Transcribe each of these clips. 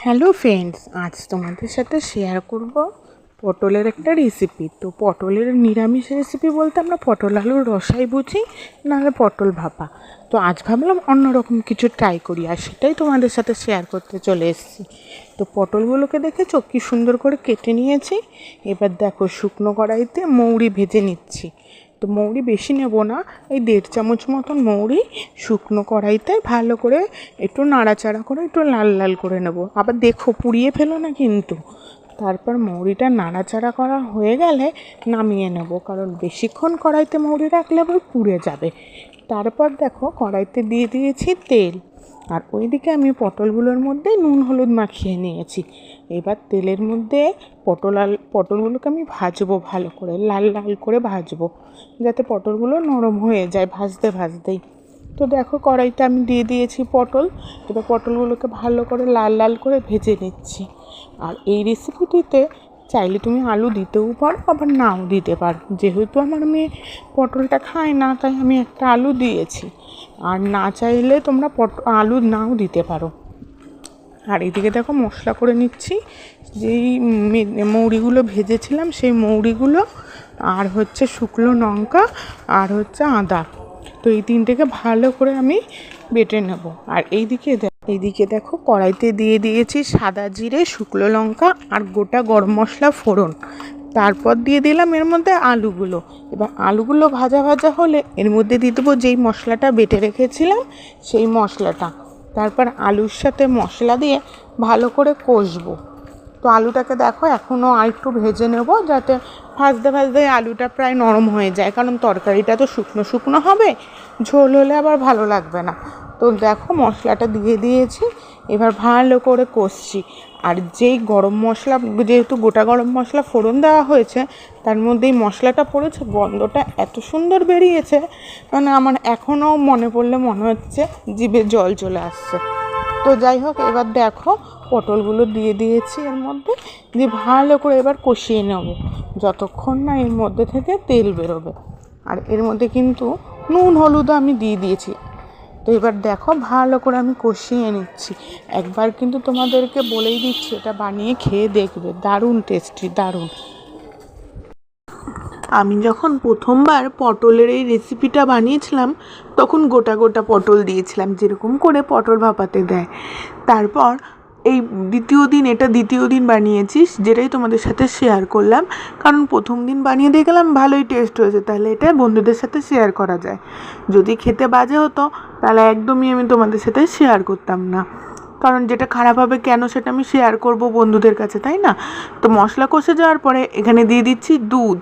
Hello friends, আজ তোমাদের সাথে শেয়ার করব পটলের একটা রেসিপি। তো পটলের নিরামিষ রেসিপি বলতে আমরা পটল আলুর রসাই বুঝি, নাহলে পটল ভাপা। তো আজ ভাবলাম অন্যরকম কিছু ট্রাই করি, আর সেটাই তোমাদের সাথে শেয়ার করতে চলে এসেছি। তো পটলগুলোকে দেখেছো কি সুন্দর করে কেটে নিয়েছি। এবার দেখো শুকনো কড়াইতে মৌরি ভেজে নিচ্ছি। তো মৌরি বেশি নেব না, এই 1.5 চামচ মতন মৌরি শুকনো কড়াইতে ভালো করে একটু নাড়াচাড়া করে একটু লাল লাল করে নেব। আবার দেখো পুড়িয়ে ফেলো না কিন্তু। তারপর মৌরিটা নাড়াচাড়া করা হয়ে গেলে নামিয়ে নেব, কারণ বেশিক্ষণ কড়াইতে মৌরি রাখলে আবার পুড়ে যাবে। তারপর দেখো কড়াইতে দিয়ে দিয়েছি তেল, আর ওইদিকে আমি পটলগুলোর মধ্যে নুন হলুদ মাখিয়ে নিয়েছি। এবার তেলের মধ্যে পটলগুলোকে আমি ভাজবো, ভালো করে লাল লাল করে ভাজবো, যাতে পটলগুলো নরম হয়ে যায় ভাজতে ভাজতেই। তো দেখো কড়াইতে আমি দিয়ে দিয়েছি পটল। এবার পটলগুলোকে ভালো করে লাল লাল করে ভেজে নিচ্ছি। আর এই রেসিপিটিতে চাইলে তুমি আলু দিতেও পারো, আবার নাও দিতে পারো। যেহেতু আমার মেয়ে পটলটা খায় না, তাই আমি একটা আলু দিয়েছি। আর না চাইলে তোমরা আলু নাও দিতে পারো। আর এদিকে দেখো মশলা করে নিচ্ছি। যেই মৌরিগুলো ভেজেছিলাম সেই মৌরিগুলো, আর হচ্ছে শুকনো লঙ্কা, আর হচ্ছে আদা। তো এই তিনটেকে ভালো করে আমি বেটে নেব। আর এইদিকে দেখো কড়াইতে দিয়ে দিয়েছি সাদা জিরে, শুকনো লঙ্কা আর গোটা গরম মশলা ফোড়ন। তারপর দিয়ে দিলাম এর মধ্যে আলুগুলো। এবার আলুগুলো ভাজা ভাজা হলে এর মধ্যে দিয়ে দেবো যেই মশলাটা বেটে রেখেছিলাম সেই মশলাটা। তারপর আলুর সাথে মশলা দিয়ে ভালো করে কষবো। তো আলুটাকে দেখো এখনও আর একটু ভেজে নেব, যাতে ভাজতে ভাজতে আলুটা প্রায় নরম হয়ে যায়, কারণ তরকারিটা তো শুকনো শুকনো হবে, ঝোল হলে আবার ভালো লাগবে না। তো দেখো মশলাটা দিয়ে দিয়েছি, এবার ভালো করে কষছি। আর যেই গরম মশলা, যেহেতু গোটা গরম মশলা ফোড়ন দেওয়া হয়েছে, তার মধ্যেই মশলাটা পড়েছে, গন্ধটা এত সুন্দর বেরিয়েছে, মানে আমার এখনও মনে পড়লে মনে হচ্ছে জিভে জল চলে আসছে। তো যাই হোক, এবার দেখো পটলগুলো দিয়ে দিয়েছি এর মধ্যে, দিয়ে ভালো করে এবার কষিয়ে নেব যতক্ষণ না এর মধ্যে থেকে তেল বেরোবে। আর এর মধ্যে কিন্তু নুন হলুদও আমি দিয়ে দিয়েছি। তো এবার দেখো ভালো করে আমি কষিয়ে নিচ্ছি। একবার কিন্তু তোমাদেরকে বলেই দিচ্ছি, এটা বানিয়ে খেয়ে দেখবে, দারুণ টেস্টি, দারুণ। আমি যখন প্রথমবার পটলের এই রেসিপিটা বানিয়েছিলাম, তখন গোটা গোটা পটল দিয়েছিলাম, যেরকম করে পটল ভাপাতে দেয়। তারপর এই দ্বিতীয় দিন বানিয়েছি, যেটাই তোমাদের সাথে শেয়ার করলাম, কারণ প্রথম দিন বানিয়ে দেখলাম ভালোই টেস্ট হয়েছে, তাহলে এটা বন্ধুদের সাথে শেয়ার করা যায়। যদি খেতে বাজে হতো তাহলে একদমই আমি তোমাদের সাথে শেয়ার করতাম না, কারণ যেটা খারাপ হবে কেন সেটা আমি শেয়ার করব বন্ধুদের কাছে, তাই না? তো মশলা কষে যাওয়ার পরে এখানে দিয়ে দিচ্ছি দুধ।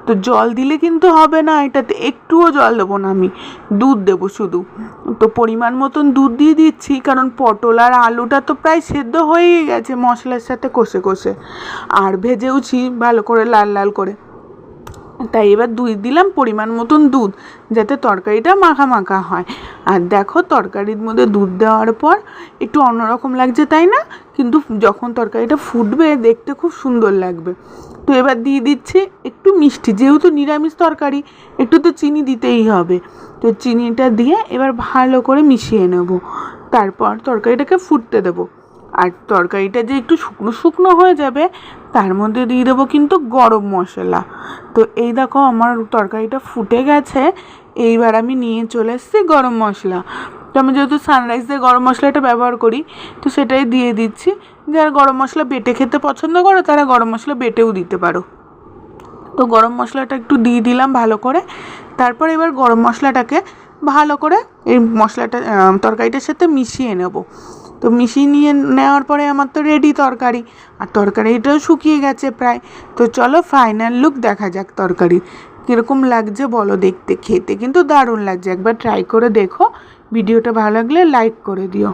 তো জল দিলে কিন্তু হবে না, এটাতে একটুও জল দেবো না, আমি দুধ দেবো শুধু। তো পরিমাণ মতন দুধ দিয়ে দিচ্ছি, কারণ পটল আর আলুটা তো প্রায় সেদ্ধ হয়েই গেছে মশলার সাথে কষে কষে, আর ভেজেওছি ভালো করে লাল লাল করে। তাই এবার দিলাম পরিমাণ মতন দুধ, যাতে তরকারিটা মাখা মাখা হয়। আর দেখো তরকারির মধ্যে দুধ দেওয়ার পর একটু অন্যরকম লাগছে, তাই না? কিন্তু যখন তরকারিটা ফুটবে দেখতে খুব সুন্দর লাগবে। তো এবার দিয়ে দিচ্ছি একটু মিষ্টি, যেহেতু নিরামিষ তরকারি একটু তো চিনি দিতেই হবে। তো চিনিটা দিয়ে এবার ভালো করে মিশিয়ে নেব। তারপর তরকারিটাকে ফুটতে দেবো। আর তরকারিটা যে একটু শুকনো শুকনো হয়ে যাবে, তার মধ্যে দিয়ে দেবো কিন্তু গরম মশলা। তো এই দেখো আমার তরকারিটা ফুটে গেছে। এইবার আমি নিয়ে চলে এসেছি গরম মশলা। তো আমি যেহেতু সানরাইজের গরম মশলাটা ব্যবহার করি, তো সেটাই দিয়ে দিচ্ছি। যারা গরম মশলা বেটে খেতে পছন্দ করো তারা গরম মশলা বেটেও দিতে পারো। তো গরম মশলাটা একটু দিয়ে দিলাম ভালো করে। তারপর এবার গরম মশলাটাকে ভালো করে এই তরকারিটার সাথে মিশিয়ে নেব। তো মিশিয়ে নেওয়ার পরে আমার তো রেডি তরকারি, আর তরকারিটাও শুকিয়ে গেছে প্রায়। তো চলো ফাইনাল লুক দেখা যাক তরকারি কীরকম লাগছে বলো। দেখতে খেতে কিন্তু দারুণ লাগছে, একবার ট্রাই করে দেখো। ভিডিওটা ভালো লাগলে লাইক করে দিও।